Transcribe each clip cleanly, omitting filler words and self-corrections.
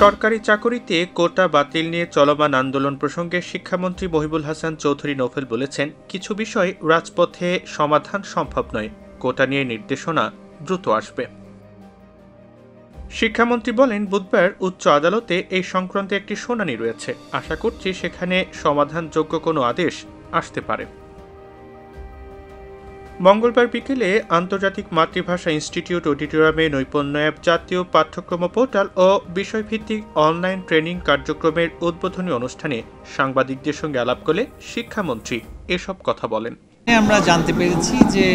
সরকারি চাকরিতে কোটা বাতিল নিয়ে চলমান আন্দোলন প্রসঙ্গে শিক্ষামন্ত্রী মহিবুল হাসান চৌধুরী নোভেল বলেছেন, কিছু বিষয় রাজপথে সমাধান সম্ভব নয়, কোটা নিয়ে নির্দেশনা দ্রুত আসবে। শিক্ষামন্ত্রী বলেন, বুধবার উচ্চ আদালতে এই সংক্রান্তে একটি শুনানি রয়েছে, আশা করছি সেখানে সমাধানযোগ্য কোনো আদেশ আসতে পারে। মঙ্গলবার বিকেলে আন্তর্জাতিক মাতৃভাষা ইনস্টিটিউট অডিটোরিয়ামে নৈপুণ্য অ্যাপ, জাতীয় পাঠ্যক্রম পোর্টাল ও বিষয়ভিত্তিক অনলাইন ট্রেনিং কার্যক্রমের উদ্বোধনী অনুষ্ঠানে সাংবাদিকদের সঙ্গে আলাপ করে শিক্ষামন্ত্রী এসব কথা বলেন। আমরা জানতে পেরেছি যে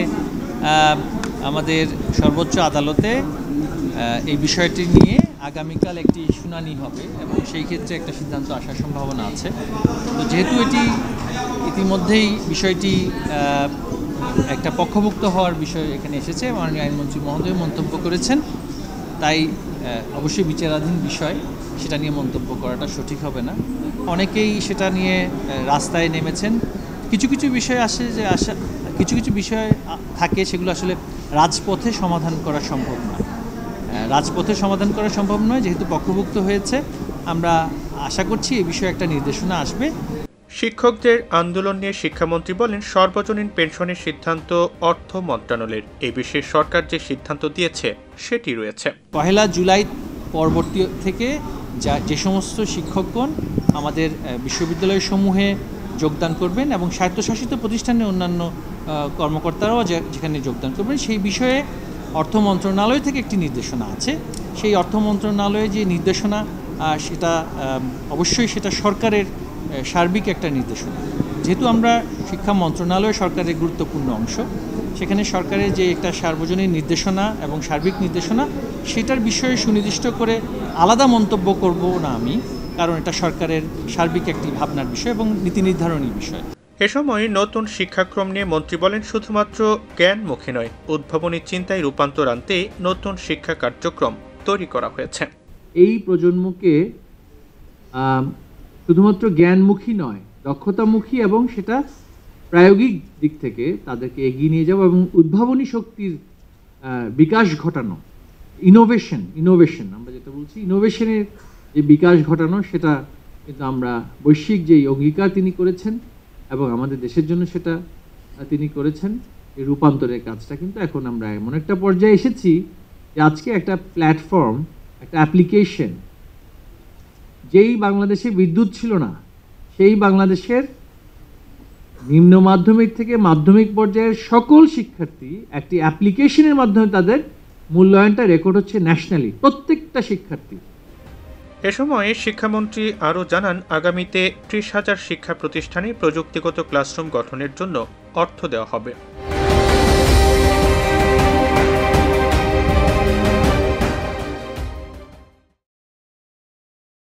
আমাদের সর্বোচ্চ আদালতে এই বিষয়টি নিয়ে আগামীকাল একটি শুনানি হবে এবং সেই ক্ষেত্রে একটা সিদ্ধান্ত আসার সম্ভাবনা আছে। তো যেহেতু এটি ইতিমধ্যেই বিষয়টি একটা পক্ষভুক্ত হওয়ার বিষয় এখানে এসেছে, মাননীয় আইনমন্ত্রী মহোদয় মন্তব্য করেছেন, তাই অবশ্যই বিচারাধীন বিষয়, সেটা নিয়ে মন্তব্য করাটা সঠিক হবে না। অনেকেই সেটা নিয়ে রাস্তায় নেমেছেন। কিছু কিছু বিষয় আসে যে কিছু কিছু বিষয় থাকে সেগুলো আসলে রাজপথে সমাধান করা সম্ভব নয়। রাজপথে সমাধান করা সম্ভব নয়, যেহেতু পক্ষভুক্ত হয়েছে, আমরা আশা করছি এই বিষয়ে একটা নির্দেশনা আসবে। শিক্ষকদের আন্দোলন নিয়ে শিক্ষামন্ত্রী বলেন, সর্বজনীন পেনশনের সিদ্ধান্ত অর্থ মন্ত্রণালয়ের, এই বিষয়ে সরকার যে সিদ্ধান্ত দিয়েছে সেটি রয়েছে। 1 জুলাই পরবর্তী থেকে যে সমস্ত শিক্ষকগণ আমাদের বিশ্ববিদ্যালয় সমূহে যোগদান করবেন এবং স্বায়ত্তশাসিত প্রতিষ্ঠানের অন্যান্য কর্মকর্তারাও যেখানে যোগদান করবেন, সেই বিষয়ে অর্থ মন্ত্রণালয় থেকে একটি নির্দেশনা আছে। সেই অর্থ মন্ত্রণালয়ে যে নির্দেশনা, সেটা অবশ্যই সেটা সরকারের সার্বিক একটা নির্দেশনা। যেহেতু আমরা শিক্ষা মন্ত্রণালয় সরকারের গুরুত্বপূর্ণ অংশ, সেখানে সরকারের যে একটা সার্বজনীন নির্দেশনা এবং সার্বিক নির্দেশনা, সেটার বিষয়ে সুনির্দিষ্ট করে আলাদা মন্তব্য করব না আমি, কারণ এটা সরকারের সার্বিক একটি ভাবনার বিষয় এবং নীতি নির্ধারণী বিষয়। এ সময় নতুন শিক্ষাক্রম নিয়ে মন্ত্রী বলেন, শুধুমাত্র জ্ঞানমুখী নয়, উদ্ভাবনী চিন্তায় রূপান্তর আনতে নতুন শিক্ষা কার্যক্রম তৈরি করা হয়েছে। এই প্রজন্মকে শুধুমাত্র জ্ঞানমুখী নয়, দক্ষতামুখী এবং সেটা প্রায়োগিক দিক থেকে তাদেরকে এগিয়ে নিয়ে যাওয়া এবং উদ্ভাবনী শক্তির বিকাশ ঘটানো, ইনোভেশন আমরা যেটা বলছি, ইনোভেশনের যে বিকাশ ঘটানো, সেটা কিন্তু আমরা বৈশ্বিক যেই অঙ্গীকার তিনি করেছেন এবং আমাদের দেশের জন্য সেটা তিনি করেছেন, এই রূপান্তরের কাজটা কিন্তু এখন আমরা এমন একটা পর্যায়ে এসেছি যে আজকে একটা প্ল্যাটফর্ম, একটা অ্যাপ্লিকেশন, যেই বাংলাদেশে বিদ্যুৎ ছিল না, সেই বাংলাদেশের নিম্ন মাধ্যমিক থেকে মাধ্যমিক পর্যায়ের সকল শিক্ষার্থী একটি অ্যাপ্লিকেশনের মাধ্যমে তাদের মূল্যায়নটা রেকর্ড হচ্ছে ন্যাশনালি, প্রত্যেকটা শিক্ষার্থী। এ সময় শিক্ষামন্ত্রী আরও জানান, আগামীতে 30,000 শিক্ষা প্রতিষ্ঠানে প্রযুক্তিগত ক্লাসরুম গঠনের জন্য অর্থ দেওয়া হবে।